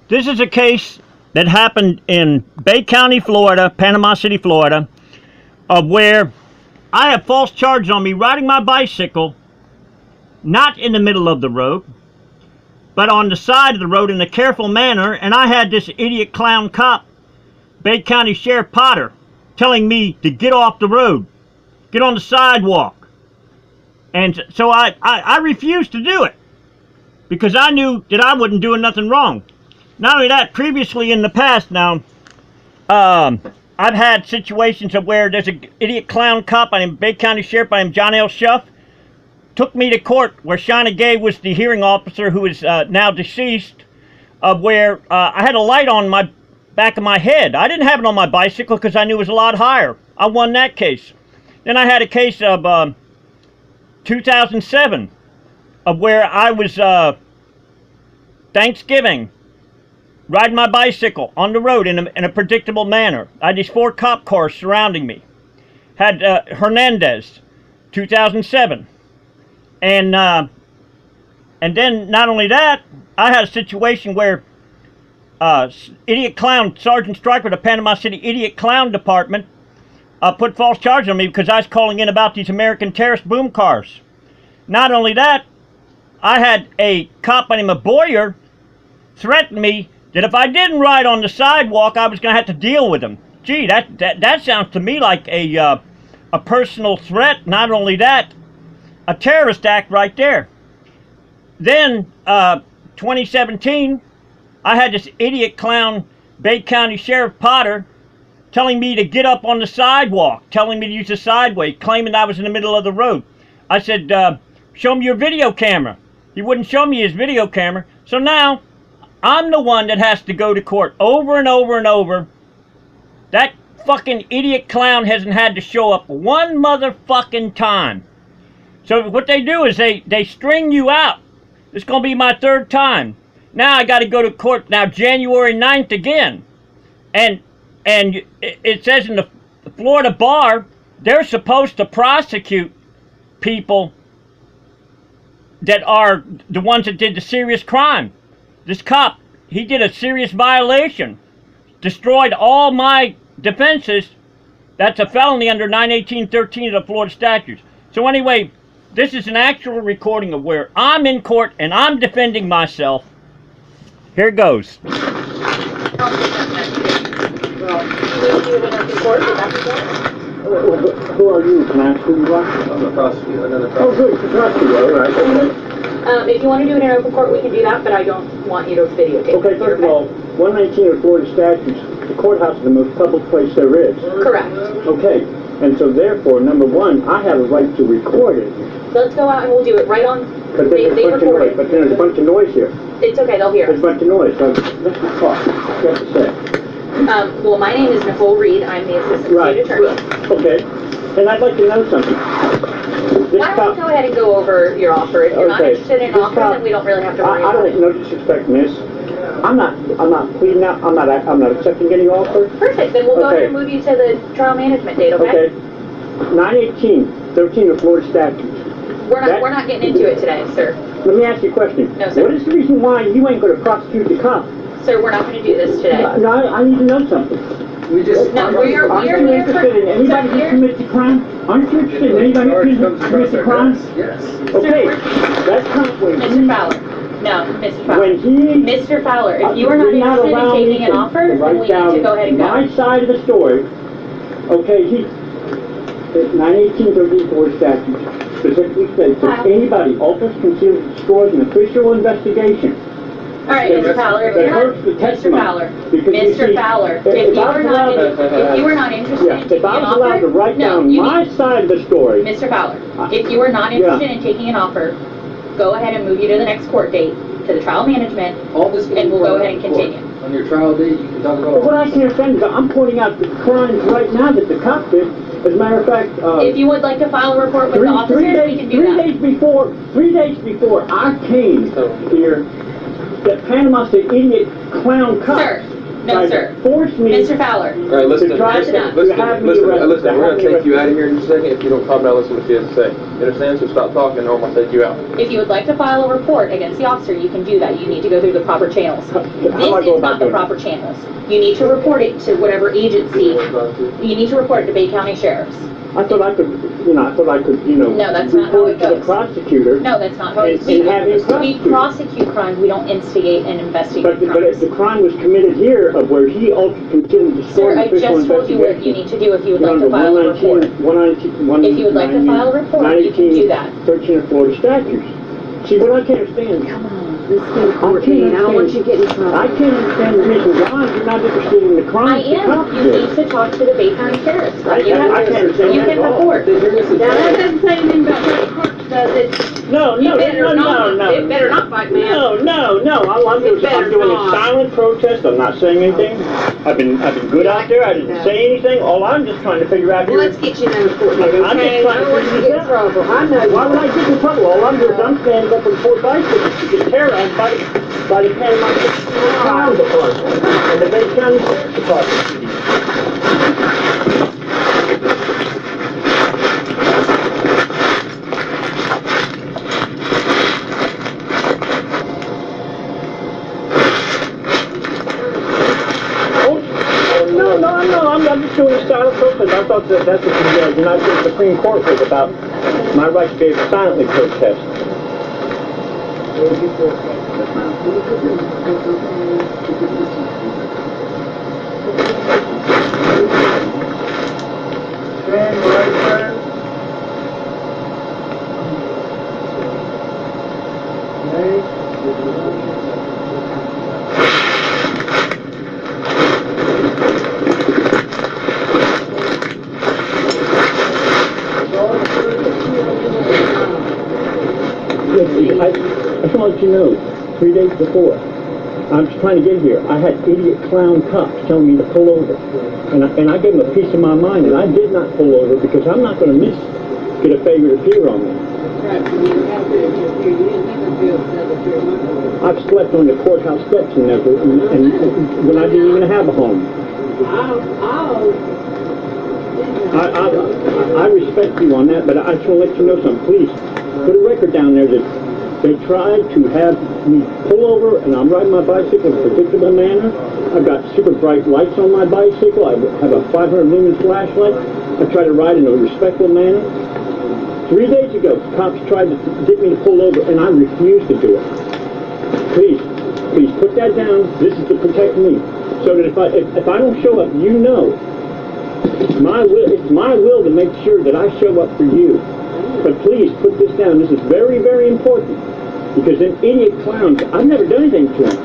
This is a case that happened in Bay County, Florida, Panama City, Florida, of where I have false charges on me riding my bicycle, not in the middle of the road, but on the side of the road in a careful manner, and I had this idiot clown cop, Bay County Sheriff Potter, telling me to get off the road, get on the sidewalk. And so I refused to do it, because I knew that I wasn't doing nothing wrong. Not only that, previously in the past now, I've had situations of where there's an idiot clown cop, I am Bay County Sheriff, I am John L. Schuff, took me to court where Shauna Gay was the hearing officer who is now deceased, of where I had a light on my back of my head. I didn't have it on my bicycle because I knew it was a lot higher. I won that case. Then I had a case of 2007 of where I was Thanksgiving, riding my bicycle on the road in a predictable manner. I had these 4 cop cars surrounding me. Had Hernandez, 2007. And then not only that, I had a situation where idiot clown, Sergeant Stryker of the Panama City Idiot Clown Department put false charges on me because I was calling in about these American terrorist boom cars. Not only that, I had a cop by the name of Boyer threaten me that if I didn't ride on the sidewalk, I was going to have to deal with him. Gee, that sounds to me like a personal threat. Not only that, a terrorist act right there. Then, 2017, I had this idiot clown Bay County Sheriff Potter telling me to get up on the sidewalk, telling me to use the sideway, claiming I was in the middle of the road. I said, show me your video camera. He wouldn't show me his video camera. So now, I'm the one that has to go to court over and over and over. That fucking idiot clown hasn't had to show up one motherfucking time. So what they do is they string you out. It's going to be my 3rd time. Now I got to go to court now January 9th again. And it says in the Florida bar, they're supposed to prosecute people that are the ones that did the serious crime. This cop, he did a serious violation. Destroyed all my defenses. That's a felony under 918.13 of the Florida statutes. So anyway, this is an actual recording of where I'm in court and I'm defending myself. Here it goes. Well, who are you? Can I ask who you are? I'm the prosecutor, another prosecutor. Oh, good, it's the prosecutor, all right. If you want to do it in open court, we can do that, but I don't want you to videotape. Okay, first of all, 119 of Florida statutes, the courthouse is the most public place there is. Correct. Okay, and so therefore, number one, I have a right to record it. So let's go out and we'll do it right on. But there's a bunch of noise. But there's a bunch of noise here. It's okay, they'll hear us. There's a bunch of noise. So let's just talk. What do you have to say? Well, my name is Nicole Reed. I'm the assistant state attorney. Okay. And I'd like to know something. Why don't we go ahead and go over your offer? If you're not interested in an offer, then we don't really have to worry about it. I don't no disrespect, miss. I'm not pleading out. I'm not accepting any offer. Perfect. Then we'll go ahead and move you to the trial management date. Okay. Okay. 918.13 of Florida statutes. We're not getting into it today, sir. Let me ask you a question. No, sir. What is the reason why you ain't going to prosecute the cop? Sir, we're not going to do this today. No, I need to know something. We just... No, Aren't you interested in anybody who commits a crime? Aren't you interested in anybody who commits a crime? Yes. Okay, that's not when Mr. Fowler. No, Mr. Fowler. When he... Mr. Fowler, if you are not interested in taking an offer, then we need to go ahead and go. My side of the story, okay, 918.34 statute specifically states that anybody alters, conceals, destroys an official investigation. All right, Mr. Fowler, if you're not, Mr. Fowler, Mr. Fowler, if you are not interested in taking an offer, if I was allowed to write down my side of the story, Mr. Fowler, if you are not interested in taking an offer, go ahead and move you to the next court date, to the trial management, and we'll go ahead and continue. On your trial date, you can talk about... What I can't understand is I'm pointing out the crimes right now that the cop did. As a matter of fact... if you would like to file a report with the officers, we can do that. 3 days before I came here, that Panama City idiot clown cop... Sir, tried sir. to force me. Mr. Fowler. All right, listen, To try listen, to listen, have me listen, arrested, listen, to we're have gonna me take you out of arrested. here in just a second if you don't calm down and listen to what she has to say. You understand? So stop talking or I'm gonna take you out. If you would like to file a report against the officer, you can do that. You need to go through the proper channels. How do I This go is about not the doing proper channels. You need to report it to whatever agency. You need to report it to Bay County Sheriff's. I thought I could, No, that's not how report it it to the goes. prosecutor. No, that's not how it And have him we prosecuted. prosecute crimes. We don't instigate and investigate But if crimes. the crime was committed here, of where he ultimately considered Sir, destroying I official just told you what you need to do if you would like to file a report. If you would like to file a report, you can do that. 13 of Florida statutes. See, what I can't understand. Come on, let's get Courtney. I don't want you getting in trouble. I can't understand the reason why you're not interested in the crime. I am. You need to talk to the Bay County Sheriff's. I can't understand You that can at all. report. Now, that doesn't say anything about what the court does. No, It better not fight, man. No. All I'm doing is I'm doing a silent protest. I'm not saying anything. I've been good out there. I didn't say anything. All I'm just trying to figure out Well, here. let's get you another court date, I'm just okay? trying I to don't want you to figure get in this out. trouble. I know. Why would I get in trouble? All I'm doing is I'm standing up in Fort Bicycle to get terrorized by the Panama Crown Department and the Bay County Sheriff's Department. No, I'm just doing a silent protest. I thought that's what the United States Supreme Court was about, my right to be able to silently protest. I just want to let you know, 3 days before, I was trying to get here, I had idiot clown cops telling me to pull over. And I gave them a piece of my mind, and I did not pull over because I'm not going to get a failure to appear on me. I've slept on the courthouse steps and when I didn't even have a home. I respect you on that, but I just want to let you know something. Please, put a record down there that they tried to have me pull over, and I'm riding my bicycle in a predictable manner. I've got super bright lights on my bicycle. I have a 500 lumen flashlight. I try to ride in a respectful manner. 3 days ago, cops tried to get me to pull over, and I refused to do it. Please put that down. This is to protect me, so that if I don't show up, you know, it's my will to make sure that I show up for you. But please put this down. This is very, very important. Because them idiot clowns, I've never done anything to them.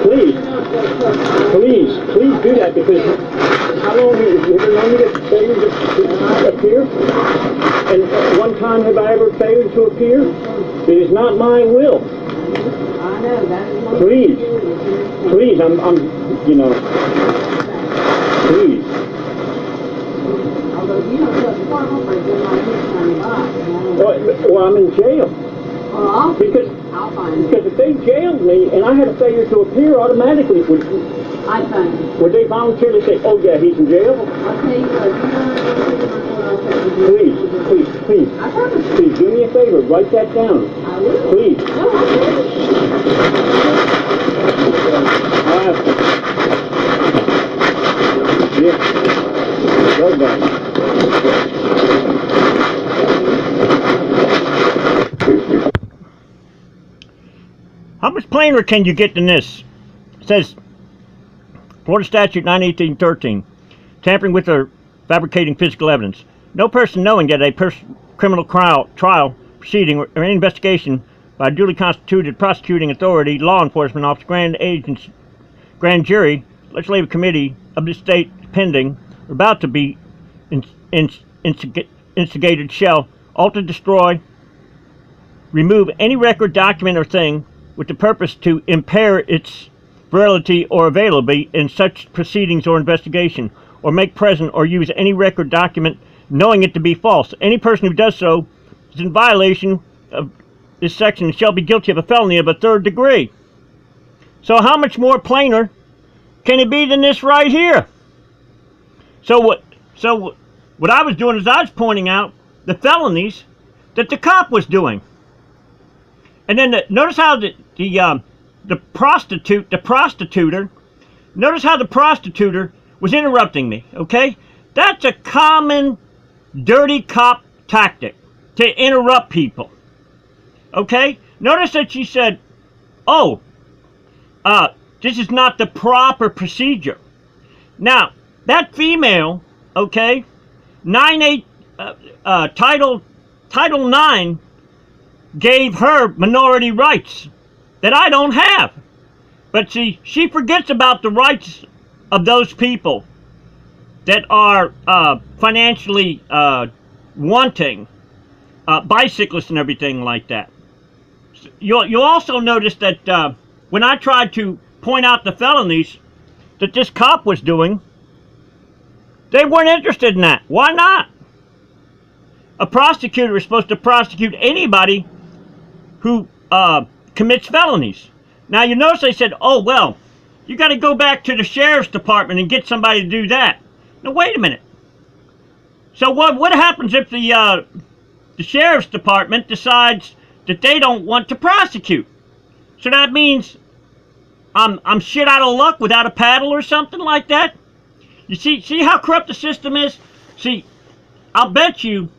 Please do that, because how long have you ever known me to fail to appear? And one time have I ever failed to appear? It is not my will. I know, that is one. Please, please. Although, you know, the court operates in like this $20. Well, I'm in jail. Well, I'll find it. Because if they jailed me and I had a failure to appear, automatically I find it. would they voluntarily say, oh yeah, he's in jail? I'll tell you what, you know, Please, I promise. please do me a favor, write that down. I will. Please. No, I will. Yeah. Well done. How much plainer can you get than this? It says, Florida Statute 91813, tampering with or fabricating physical evidence. No person knowing that a criminal trial proceeding or any investigation by a duly constituted prosecuting authority, law enforcement officer, grand jury, legislative committee of the state pending or about to be instigated shall alter, destroy, remove any record, document, or thing with the purpose to impair its virility or availability in such proceedings or investigation, or make present or use any record, document, knowing it to be false. Any person who does so is in violation of this section and shall be guilty of a felony of a 3rd degree. So how much more plainer can it be than this right here? So what I was doing is I was pointing out the felonies that the cop was doing. And then notice how the prosecutor, notice how the prosecutor was interrupting me, okay? That's a common dirty cop tactic, to interrupt people, okay? Notice that she said, oh, this is not the proper procedure. Now, that female, okay, Title 9 gave her minority rights that I don't have. But see, she forgets about the rights of those people that are financially wanting, bicyclists and everything like that. You'll also notice that when I tried to point out the felonies that this cop was doing, they weren't interested in that. Why not? A prosecutor is supposed to prosecute anybody who commits felonies. Now you notice they said, oh well, you got to go back to the sheriff's department and get somebody to do that. Now wait a minute. So what happens if the sheriff's department decides that they don't want to prosecute? So that means I'm shit out of luck without a paddle or something like that? You see how corrupt the system is? See, I'll bet you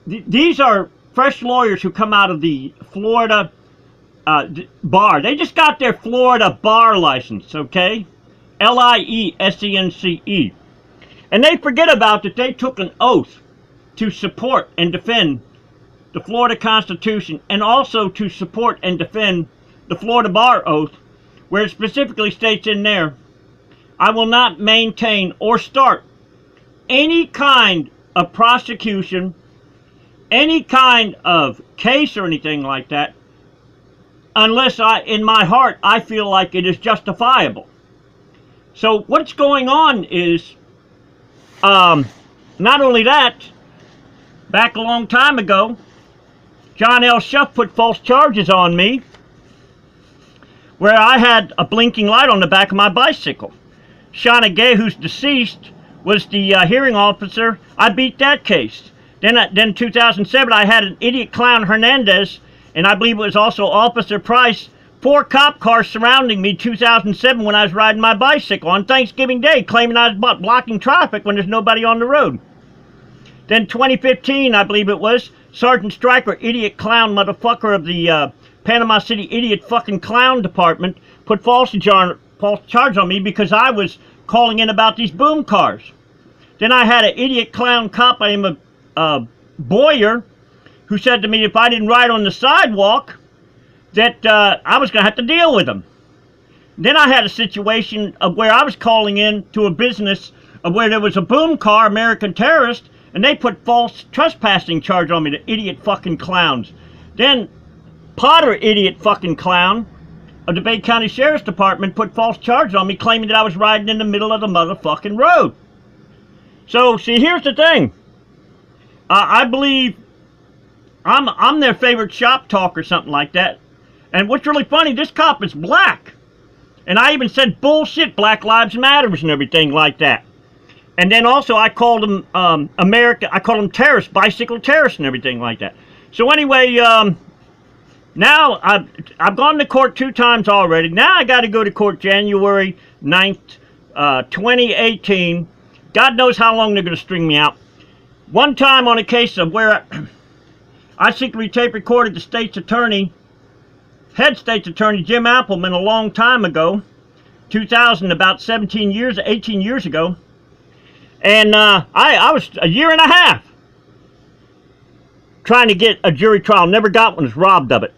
these are fresh lawyers who come out of the Florida bar. They just got their Florida bar license, okay? L-I-E-S-E-N-C-E. And they forget about that they took an oath to support and defend the Florida Constitution, and also to support and defend the Florida Bar Oath, where it specifically states in there, I will not maintain or start any kind of prosecution, any kind of case or anything like that, unless in my heart, I feel like it is justifiable. So what's going on is, not only that, back a long time ago, John L. Shuff put false charges on me where I had a blinking light on the back of my bicycle. Shauna Gay, who's deceased, was the hearing officer. I beat that case. Then in 2007, I had an idiot clown Hernandez, and I believe it was also Officer Price, 4 cop cars surrounding me 2007 when I was riding my bicycle on Thanksgiving Day, claiming I was blocking traffic when there's nobody on the road. Then 2015, I believe it was, Sergeant Stryker, idiot clown motherfucker of the Panama City idiot fucking clown department, put false charge on me because I was calling in about these boom cars. Then I had an idiot clown cop by the name of Boyer, who said to me if I didn't ride on the sidewalk, that I was going to have to deal with him. Then I had a situation of where I was calling in to a business of where there was a boom car, American terrorist, and they put false trespassing charge on me, the idiot fucking clowns. Then Potter, idiot fucking clown, of the Bay County Sheriff's Department, put false charge on me, claiming that I was riding in the middle of the motherfucking road. So, see, here's the thing. I believe I'm their favorite shop talk or something like that. And what's really funny, this cop is black. And I even said bullshit, Black Lives Matters and everything like that. And then also I called them I called them terrorists, bicycle terrorists and everything like that. So anyway, now I've gone to court 2 times already. Now I got to go to court January 9th, 2018. God knows how long they're going to string me out. One time on a case of where I secretly tape recorded the state's attorney, head state's attorney Jim Appleman, a long time ago, 2000, about 18 years ago. And I was a year and a half trying to get a jury trial. Never got one, was robbed of it.